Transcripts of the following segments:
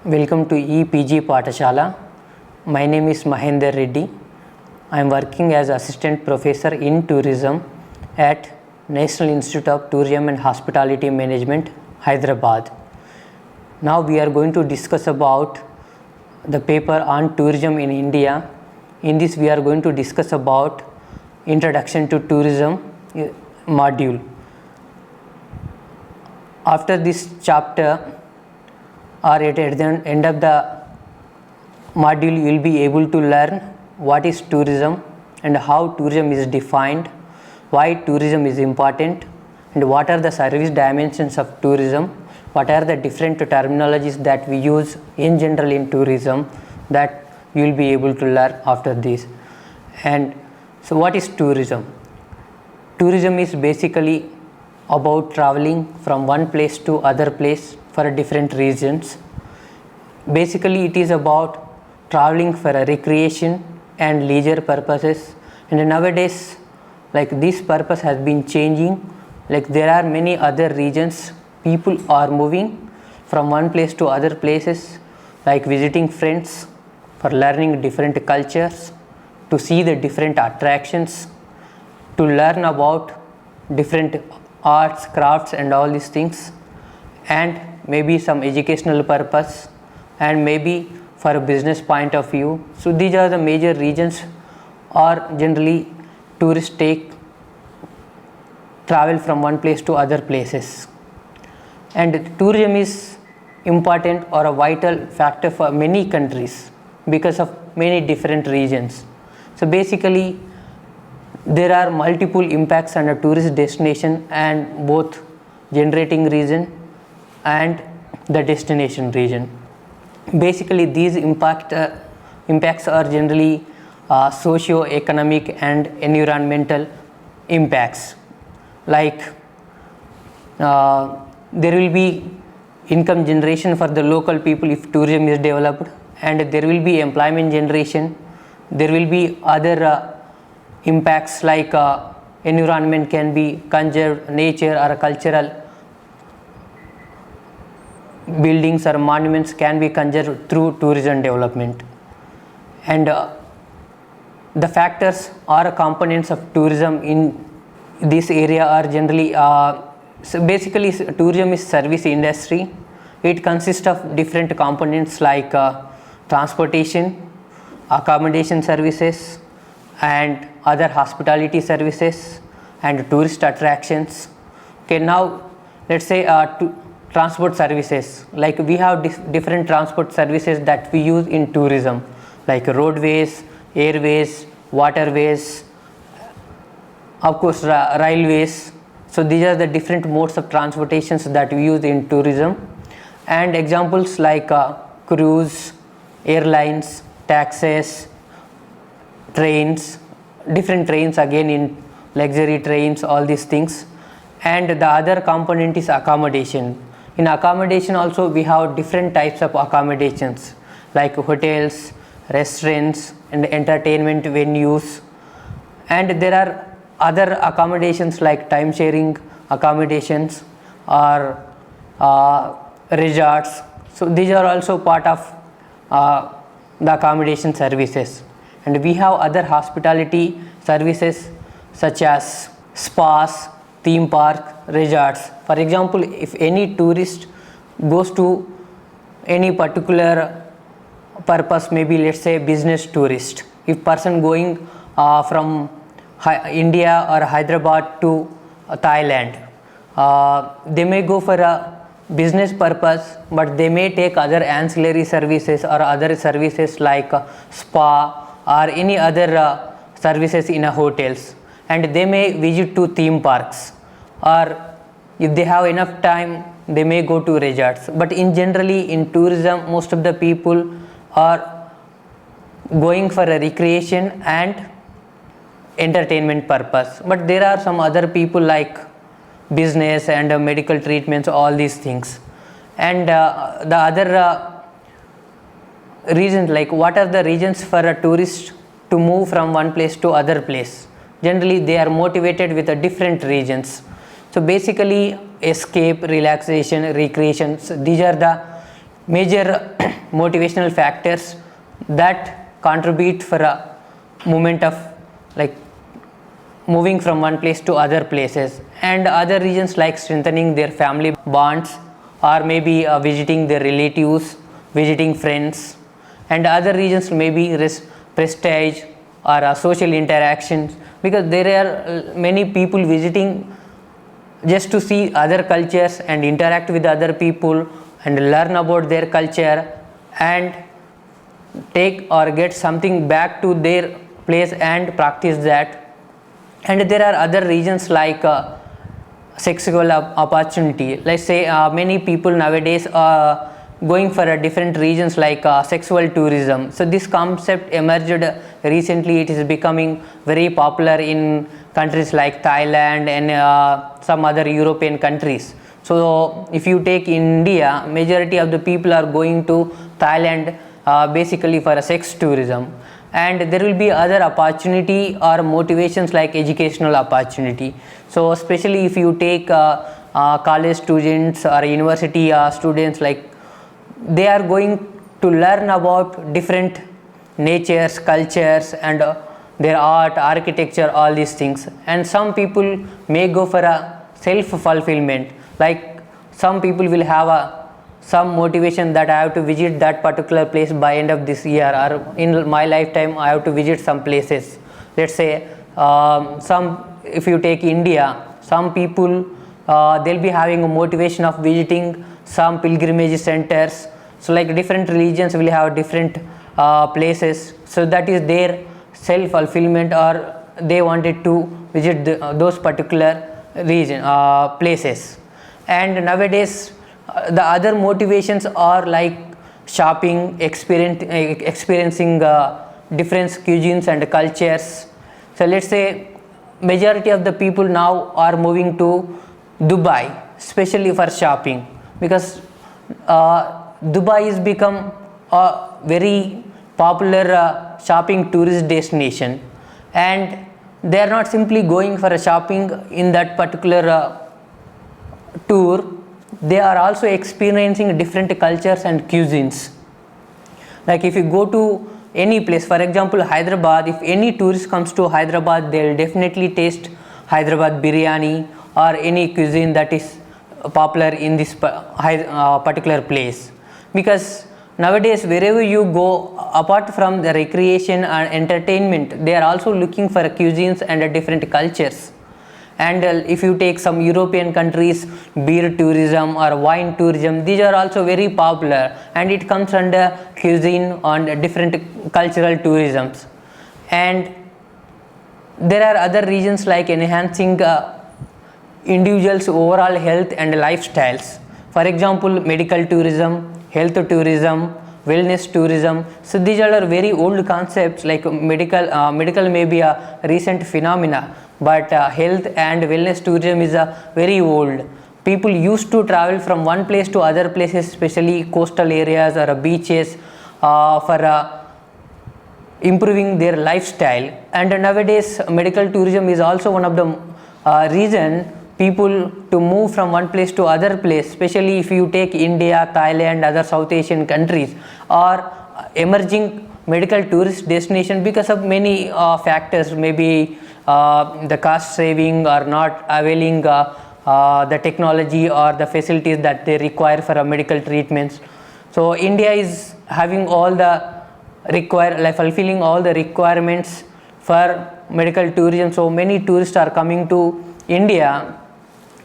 Welcome to EPG Patashala. My name is Mahender Reddy. I am working as Assistant Professor in Tourism at National Institute of Tourism and Hospitality Management, Hyderabad. Now we are going to discuss about the paper on tourism in India. In this we are going to discuss about Introduction to Tourism module. After this chapter or at the end of the module you will be able to learn what is tourism and how tourism is defined, why tourism is important, and what are the service dimensions of tourism, what are the different terminologies that we use in general in tourism that you will be able to learn after this. And so what is tourism? Tourism is basically about traveling from one place to other place for different reasons. Basically it is about traveling for a recreation and leisure purposes, and nowadays this purpose has been changing. There are many other regions, people are moving from one place to other places, visiting friends, for learning different cultures, to see the different attractions, to learn about different arts, crafts and all these things, and maybe some educational purpose, and maybe for a business point of view. So these are the major regions, or generally tourists travel from one place to other places. And tourism is important or a vital factor for many countries because of many different regions. So basically there are multiple impacts on a tourist destination, and both generating region and the destination region. Basically these impacts are generally socio-economic and environmental impacts. There will be income generation for the local people if tourism is developed, and there will be employment generation. There will be other impacts environment can be conserved, nature or cultural buildings or monuments can be conserved through tourism development. And the factors or components of tourism in this area are generally so basically tourism is service industry. It consists of different components like transportation, accommodation services, and other hospitality services and tourist attractions. Okay, now let's say transport services. We have different transport services that we use in tourism, like roadways, airways, waterways, of course railways. So these are the different modes of transportations that we use in tourism. And examples like cruise, airlines, taxis, trains, different trains again in luxury trains, all these things. And the other component is accommodation. In accommodation also we have different types of accommodations like hotels, restaurants and entertainment venues. And there are other accommodations like time sharing accommodations or resorts. So these are also part of the accommodation services. And we have other hospitality services such as spas, theme park, resorts. For example, if any tourist goes to any particular purpose, maybe let's say business tourist, if person going from India or Hyderabad to Thailand, they may go for a business purpose, but they may take other ancillary services or other services like spa or any other services in a hotels, and they may visit to theme parks, or if they have enough time they may go to resorts. But in generally in tourism most of the people are going for a recreation and entertainment purpose, but there are some other people like business and medical treatments, all these things. And the other reasons, what are the reasons for a tourist to move from one place to other place? Generally they are motivated with different reasons. So basically escape, relaxation, recreation, so these are the major motivational factors that contribute for a movement of like moving from one place to other places, and other reasons like strengthening their family bonds, or maybe visiting their relatives, visiting friends, and other reasons maybe prestige or social interactions, because there are many people visiting just to see other cultures and interact with other people and learn about their culture and take or get something back to their place and practice that. And there are other reasons like sexual opportunity. Let's say many people nowadays are going for a different regions like sexual tourism. So this concept emerged recently. It is becoming very popular in countries like Thailand and some other European countries. So if you take India, majority of the people are going to Thailand basically for a sex tourism. And there will be other opportunity or motivations like educational opportunity. So especially if you take college students or university students, like they are going to learn about different natures, cultures, and their art, architecture, all these things. And some people may go for a self-fulfillment, like some people will have some motivation that I have to visit that particular place by end of this year, or in my lifetime I have to visit some places. Let's say if you take India, some people they'll be having a motivation of visiting some pilgrimage centers. So like different religions will have different places, so that is their self-fulfillment, or they wanted to visit those particular region places. And nowadays the other motivations are like shopping, experiencing different cuisines and cultures. So let's say majority of the people now are moving to Dubai, especially for shopping, because Dubai has become a very popular shopping tourist destination, and they are not simply going for a shopping in that particular tour. They are also experiencing different cultures and cuisines. Like if you go to any place, for example Hyderabad, if any tourist comes to Hyderabad, they will definitely taste Hyderabad biryani or any cuisine that is popular in this particular place. Because nowadays wherever you go, apart from the recreation and entertainment, they are also looking for cuisines and different cultures. And if you take some European countries, beer tourism or wine tourism, these are also very popular, and it comes under cuisine and different cultural tourisms. And there are other reasons like enhancing individuals' overall health and lifestyles. For example, medical tourism, health tourism, wellness tourism. So these are very old concepts. Like medical may be a recent phenomena, but health and wellness tourism is very old. People used to travel from one place to other places, especially coastal areas or beaches, for improving their lifestyle. And nowadays medical tourism is also one of the reason people to move from one place to other place, especially if you take India, Thailand, other South Asian countries, or emerging medical tourist destination because of many factors, maybe the cost saving or not availing the technology or the facilities that they require for medical treatments. So India is having all the fulfilling all the requirements for medical tourism. So many tourists are coming to India.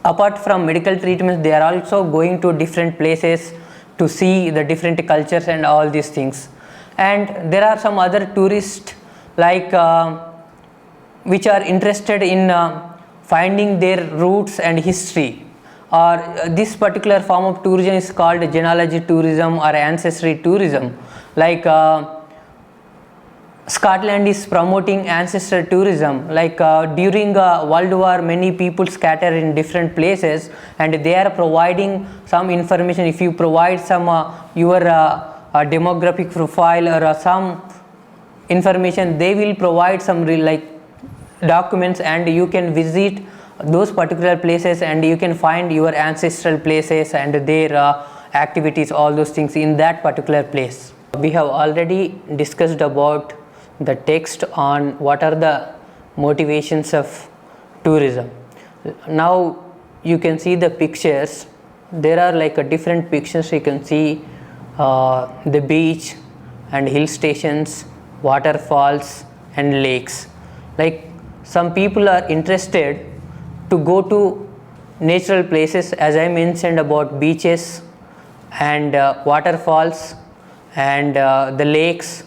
Apart from medical treatments, they are also going to different places to see the different cultures and all these things. And there are some other tourists like which are interested in finding their roots and history, or this particular form of tourism is called genealogy tourism or ancestry tourism. Like Scotland is promoting ancestral tourism. Like during World War, many people scattered in different places, and they are providing some information. If you provide some your demographic profile or some information, they will provide some documents, and you can visit those particular places and you can find your ancestral places and their activities, all those things in that particular place. We have already discussed about the text on what are the motivations of tourism. Now you can see the pictures. There are like a different pictures. You can see the beach and hill stations, waterfalls and lakes. Like some people are interested to go to natural places, as I mentioned about beaches and waterfalls and the lakes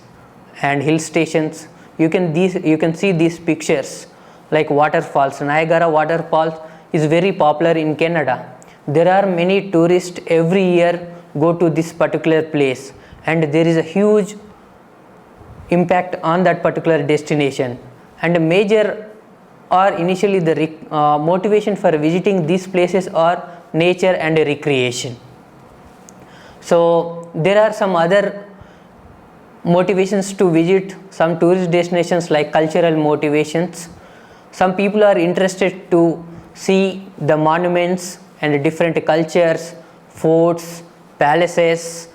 and hill stations. You can see these pictures like waterfalls. Niagara waterfalls is very popular in Canada. There are many tourists every year go to this particular place, and there is a huge impact on that particular destination. And major or initially the motivation for visiting these places are nature and recreation. So there are some other motivations to visit some tourist destinations, like cultural motivations. Some people are interested to see the monuments and different cultures, forts, palaces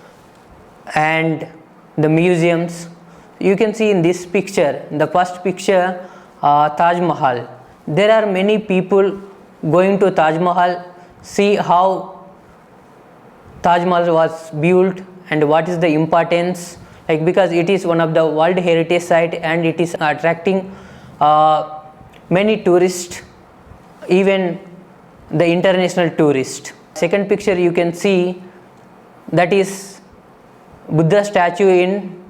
and the museums. You can see in this picture, the first picture, Taj Mahal. There are many people going to Taj Mahal, see how Taj Mahal was built and what is the importance, like because it is one of the World Heritage Site and it is attracting many tourists, even the international tourists. Second picture you can see, that is Buddha statue in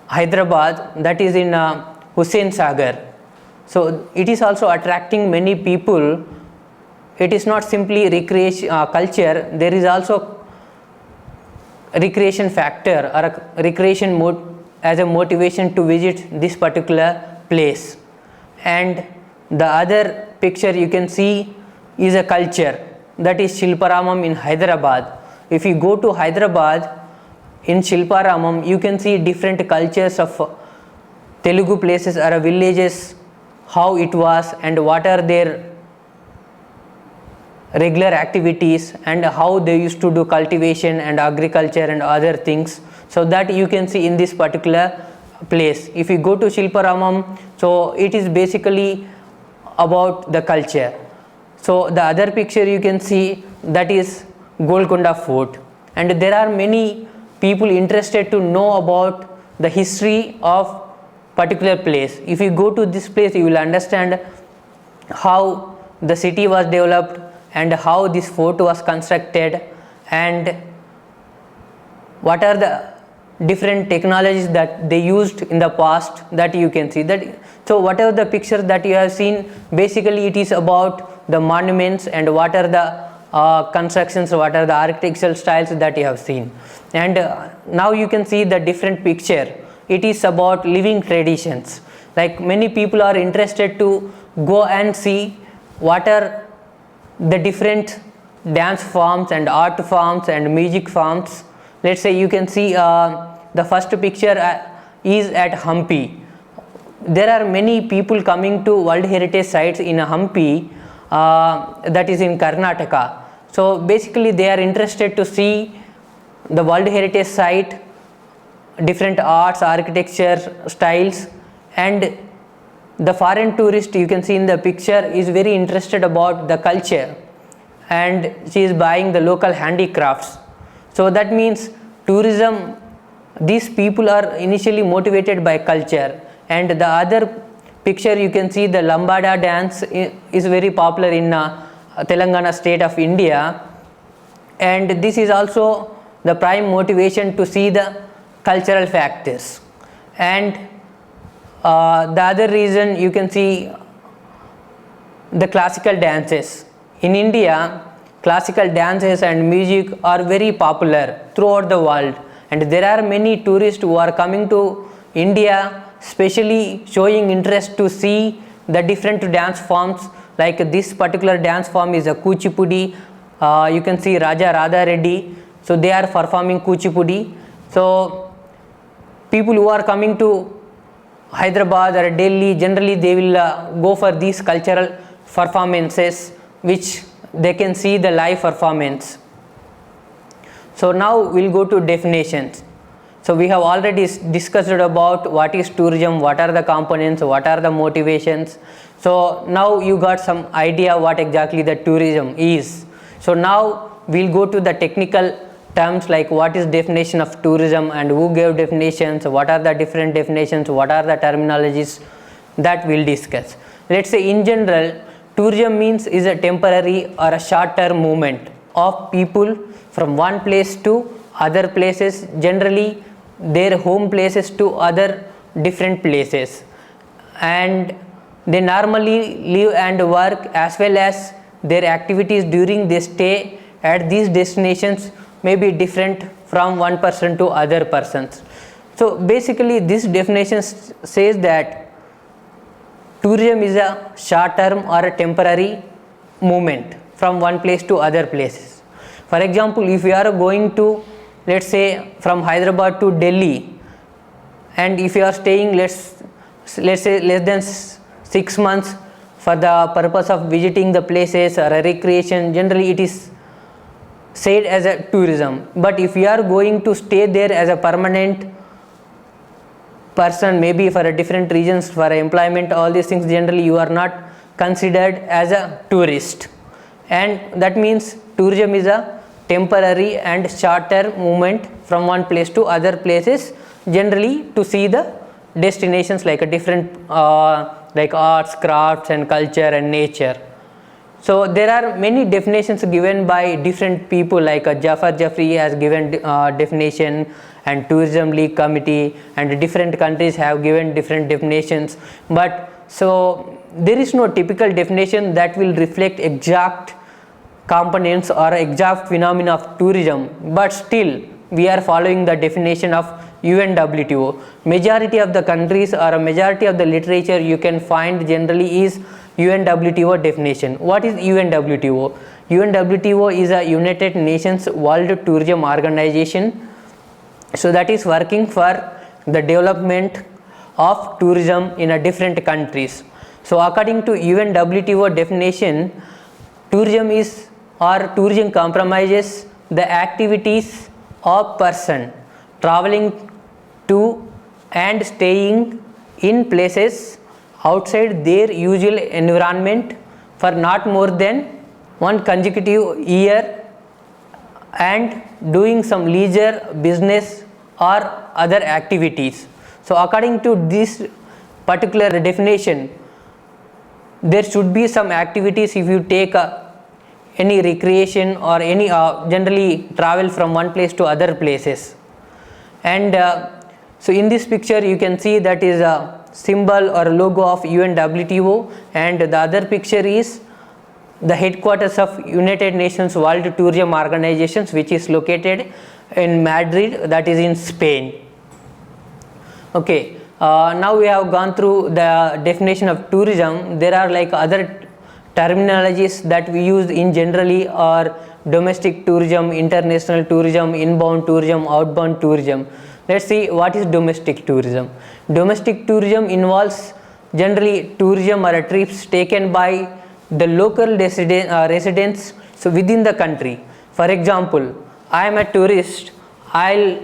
Hyderabad, that is in Hussain Sagar. So it is also attracting many people. It is not simply recreation culture, there is also recreation factor or a recreation mode as a motivation to visit this particular place. And the other picture you can see is a culture, that is Shilparamam in Hyderabad. If you go to Hyderabad, in Shilparamam you can see different cultures of Telugu places or villages, how it was and what are their regular activities and how they used to do cultivation and agriculture and other things. So that you can see in this particular place. If you go to Shilparamam, so it is basically about the culture. So the other picture you can see, that is Golconda Fort, and there are many people interested to know about the history of particular place. If you go to this place, you will understand how the city was developed and how this fort was constructed and what are the different technologies that they used in the past, that you can see that. So whatever the picture that you have seen, basically it is about the monuments and what are the constructions, what are the architectural styles that you have seen. And now you can see the different picture. It is about living traditions. Like many people are interested to go and see what are the different dance forms and art forms and music forms. Let's say you can see the first picture is at Hampi. There are many people coming to World Heritage Sites in Hampi, that is in Karnataka. So basically they are interested to see the World Heritage Site, different arts, architecture styles, and the foreign tourist you can see in the picture is very interested about the culture and she is buying the local handicrafts. So that means tourism, these people are initially motivated by culture. And the other picture you can see, the Lambada dance is very popular in Telangana state of India, and this is also the prime motivation to see the cultural factors. And the other reason you can see the classical dances. In India, classical dances and music are very popular throughout the world, and there are many tourists who are coming to India specially showing interest to see the different dance forms. Like this particular dance form is a Kuchipudi. You can see Raja Radha Reddy, so they are performing Kuchipudi. So people who are coming to Hyderabad or Delhi, generally they will go for these cultural performances which they can see the live performance. So now we'll go to definitions. So we have already discussed about what is tourism, what are the components, what are the motivations. So now you got some idea what exactly the tourism is. So now we'll go to the technical terms like what is definition of tourism and who gave definitions, what are the different definitions, what are the terminologies, that we'll discuss. Let's say in general, tourism means is a temporary or a short term movement of people from one place to other places, generally their home places to other different places, and they normally live and work as well as their activities during their stay at these destinations may be different from one person to other persons. So basically this definition says that tourism is a short term or a temporary movement from one place to other places. For example, if you are going to, let's say from Hyderabad to Delhi, and if you are staying let's say less than 6 months for the purpose of visiting the places or a recreation, generally it is said as a tourism. But if you are going to stay there as a permanent person, maybe for a different reasons, for employment, all these things, generally you are not considered as a tourist, and that means tourism is a temporary and short-term movement from one place to other places, generally to see the destinations like a different like arts, crafts and culture and nature. So there are many definitions given by different people, like Jafar Jafri has given definition, and Tourism League Committee, and different countries have given different definitions. But so there is no typical definition that will reflect exact components or exact phenomena of tourism, but still we are following the definition of UNWTO. Majority of the countries or a majority of the literature you can find generally is UNWTO definition. What is UNWTO? UNWTO is a United Nations World Tourism Organization, so that is working for the development of tourism in a different countries. So according to UNWTO definition, tourism is or tourism comprises the activities of person traveling to and staying in places outside their usual environment for not more than one consecutive year, and doing some leisure, business or other activities. So according to this particular definition, there should be some activities if you take any recreation or any generally travel from one place to other places. And so in this picture you can see that is a symbol or logo of UNWTO, and the other picture is the headquarters of United Nations World Tourism Organizations, which is located in Madrid, that is in Spain. Okay, now we have gone through the definition of tourism. There are like other terminologies that we use in generally are domestic tourism, international tourism, inbound tourism, outbound tourism. Let's see what is domestic tourism. Domestic tourism involves generally tourism or trips taken by the local residents so within the country. For example, I am a tourist, I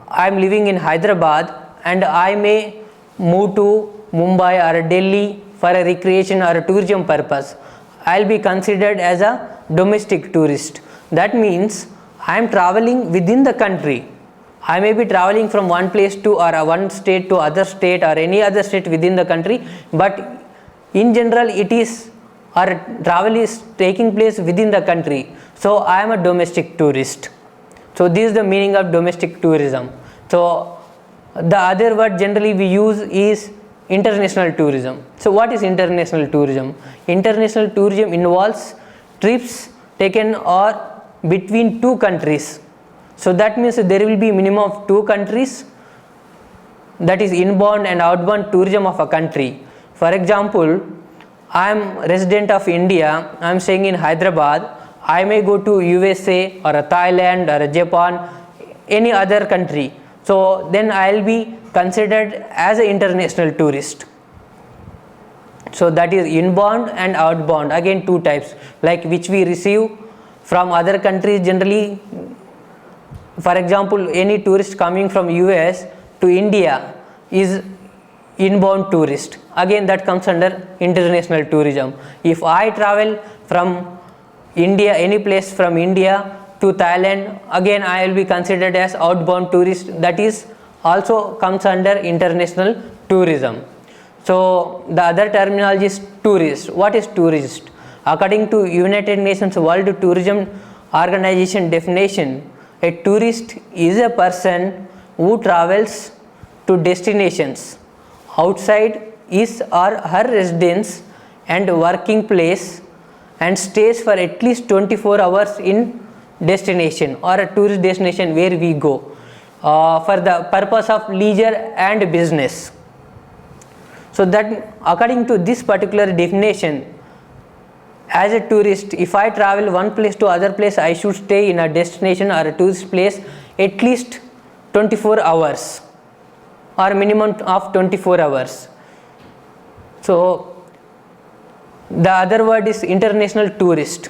am living in Hyderabad, and I may move to Mumbai or Delhi for a recreation or a tourism purpose. I will be considered as a domestic tourist. That means I am traveling within the country. I may be traveling from one place to or one state to other state or any other state within the country, but in general it is or travel is taking place within the country. So I am a domestic tourist. So this is the meaning of domestic tourism. So the other word generally we use is international tourism. So what is international tourism? International tourism involves trips taken or between two countries. So that means there will be minimum of two countries, that is inbound and outbound tourism of a country. For example, I am resident of India, I am staying in Hyderabad, I may go to USA or Thailand or Japan, any other country. So then I will be considered as an international tourist. So that is inbound and outbound, again two types, like which we receive from other countries generally for example, any tourist coming from US to India is inbound tourist. Again, that comes under international tourism. If I travel from India, any place from India to Thailand, again I will be considered as outbound tourist. That is also comes under international tourism. So the other terminology is tourist. What is tourist? According to United Nations World Tourism Organization definition, a tourist is a person who travels to destinations outside his or her residence and working place and stays for at least 24 hours in destination or a tourist destination where we go for the purpose of leisure and business. So that according to this particular definition, as a tourist, if I travel one place to other place, I should stay in a destination or a tourist place at least 24 hours or minimum of 24 hours. So the other word is international tourist.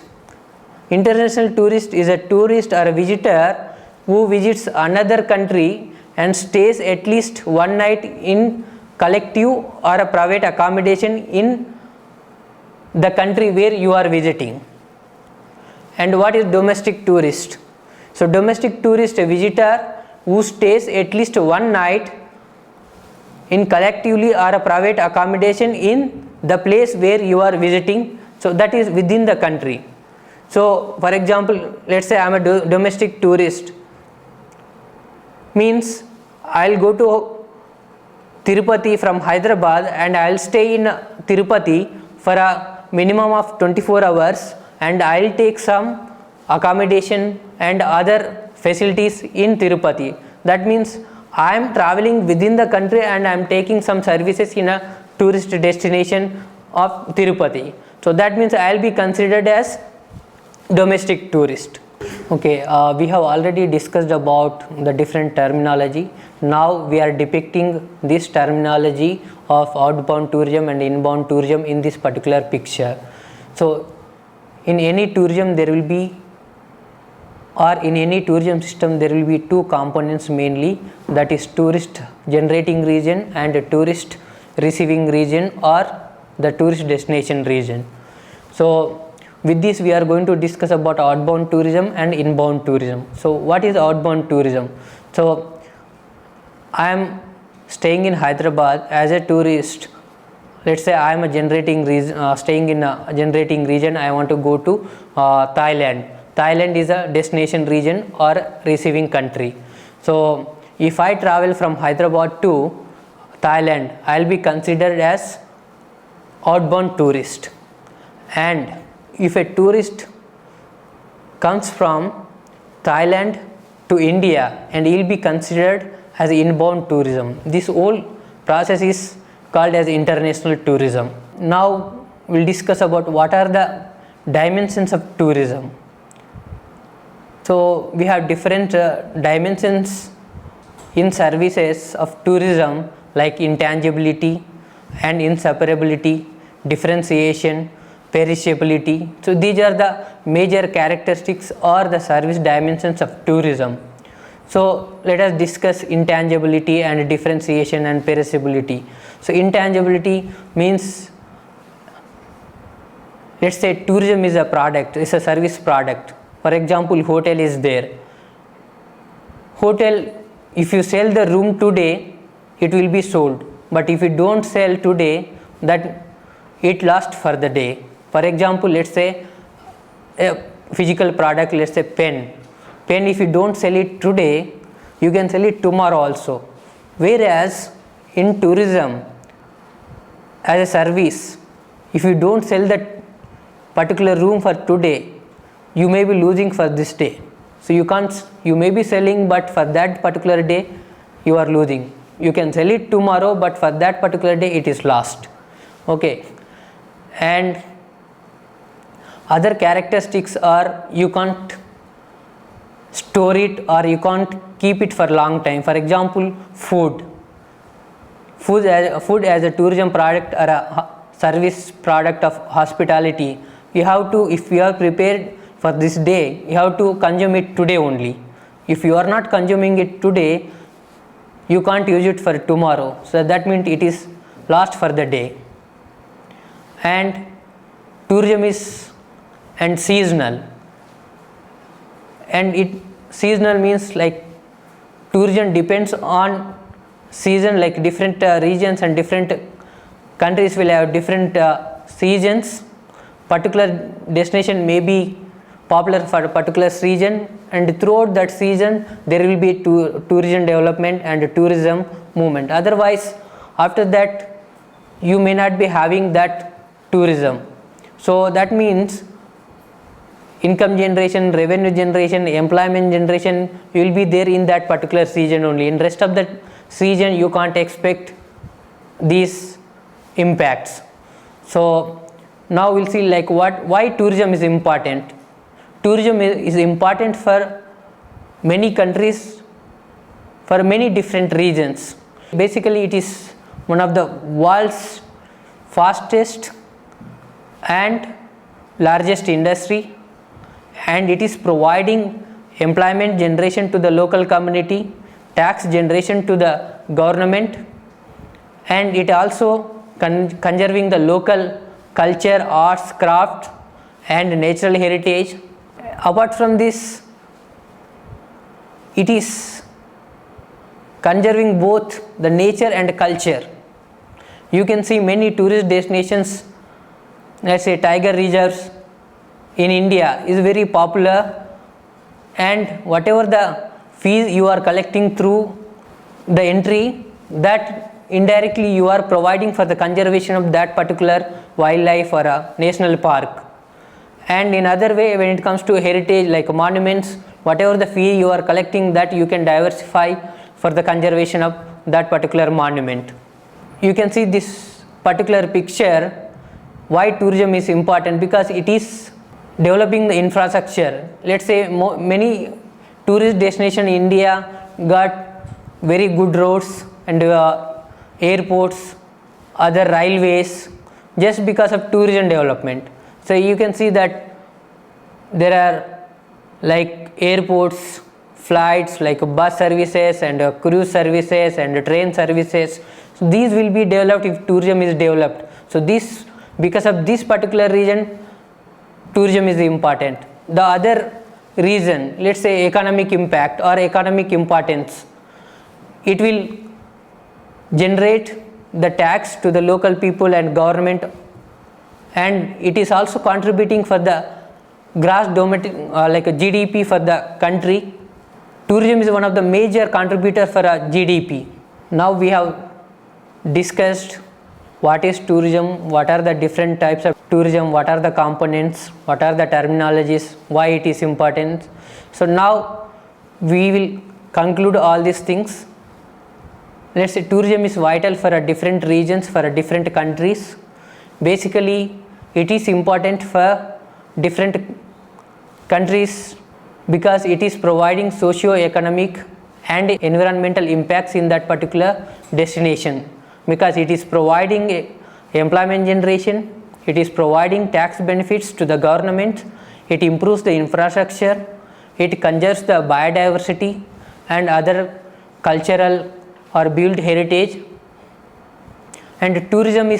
International tourist is a tourist or a visitor who visits another country and stays at least one night in collective or a private accommodation in the country where you are visiting. And what is domestic tourist? So domestic tourist, a visitor who stays at least one night in collectively or a private accommodation in the place where you are visiting, so that is within the country. So for example, let's say I am a domestic tourist, means I will go to Tirupati from Hyderabad and I will stay in Tirupati for a minimum of 24 hours and I will take some accommodation and other facilities in Tirupati. That means I am traveling within the country and I am taking some services in a tourist destination of Tirupati. So that means I will be considered as domestic tourist. Okay, we have already discussed about the different terminology. Now we are depicting this terminology of outbound tourism and inbound tourism in this particular picture. So in any tourism there will be, or in any tourism system there will be two components mainly, that is tourist generating region and tourist receiving region or the tourist destination region. So with this we are going to discuss about outbound tourism and inbound tourism. So what is outbound tourism? So I am staying in Hyderabad as a tourist. Let's say I am a generating region, staying in a generating region. I want to go to Thailand. Thailand is a destination region or receiving country. So if I travel from Hyderabad to Thailand, I will be considered as outbound tourist. And if a tourist comes from Thailand to India, and he will be considered as inbound tourism. This whole process is called as international tourism. Now we will discuss about what are the dimensions of tourism. So we have different dimensions in services of tourism, like intangibility and inseparability, differentiation, perishability. So these are the major characteristics or the service dimensions of tourism. So let us discuss intangibility and differentiation and perishability. So intangibility means, let's say tourism is a product, it's a service product. For example, hotel is there. Hotel, if you sell the room today, it will be sold. But if you don't sell today, that it lasts for the day. For example, let's say a physical product, let's say pen. Pen, if you don't sell it today, you can sell it tomorrow also. Whereas in tourism, as a service, if you don't sell that particular room for today, you may be losing for this day. So you may be selling, but for that particular day you are losing. You can sell it tomorrow, but for that particular day it is lost. Okay. And other characteristics are, you can't store it or you can't keep it for long time. For example, food as a tourism product or a service product of hospitality, you have to, if you are prepared for this day, you have to consume it today only. If you are not consuming it today, you can't use it for tomorrow. So that means it is lost for the day. And tourism is and seasonal. And it seasonal means like tourism depends on season, like different regions and different countries will have different seasons. Particular destination may be popular for a particular region, and throughout that season there will be tourism development and tourism movement. Otherwise, after that you may not be having that tourism. So that means income generation, revenue generation, employment generation will be there in that particular season only. In rest of that season you can't expect these impacts. So now we'll see like why tourism is important. Tourism is important for many countries, for many different regions. Basically it is one of the world's fastest and largest industry, and it is providing employment generation to the local community, tax generation to the government, and it also conserving the local culture, arts, craft and natural heritage. Apart from this, it is conserving both the nature and culture. You can see many tourist destinations, let's say tiger reserves in India is very popular, and whatever the fees you are collecting through the entry, that indirectly you are providing for the conservation of that particular wildlife or a national park. And in other way, when it comes to heritage like monuments, whatever the fee you are collecting, that you can diversify for the conservation of that particular monument. You can see this particular picture, why tourism is important, because it is developing the infrastructure. Let's say many tourist destinations in India got very good roads and airports, other railways, just because of tourism development. So you can see that there are like airports, flights like bus services and cruise services and train services. So these will be developed if tourism is developed. So this, because of this particular region, tourism is important. The other reason, let's say economic impact or economic importance, it will generate the tax to the local people and government, and it is also contributing for the gross domestic like a GDP for the country. Tourism is one of the major contributor for a GDP. Now we have discussed what is tourism, what are the different types of tourism, what are the components, what are the terminologies, why it is important. So now we will conclude all these things. Let's say tourism is vital for a different regions, for a different countries. Basically it is important for different countries because it is providing socio-economic and environmental impacts in that particular destination, because it is providing employment generation, it is providing tax benefits to the government, it improves the infrastructure, it conserves the biodiversity and other cultural or built heritage. And tourism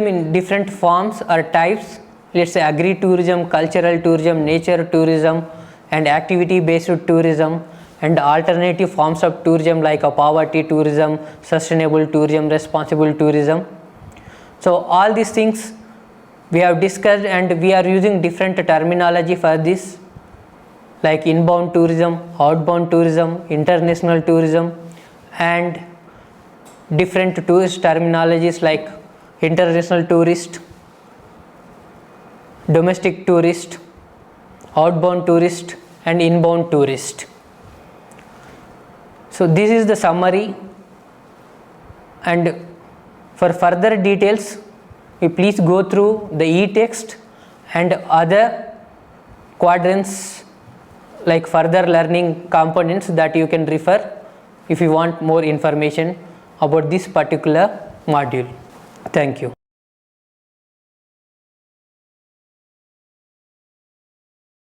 in different forms or types, let's say agri-tourism, cultural tourism, nature tourism and activity based tourism, and alternative forms of tourism like a poverty tourism, sustainable tourism, responsible tourism. So all these things we have discussed, and we are using different terminology for this, like inbound tourism, outbound tourism, international tourism, and different tourist terminologies like international tourist, domestic tourist, outbound tourist and inbound tourist. So this is the summary, and for further details you please go through the e-text and other quadrants like further learning components that you can refer if you want more information about this particular module. Thank you.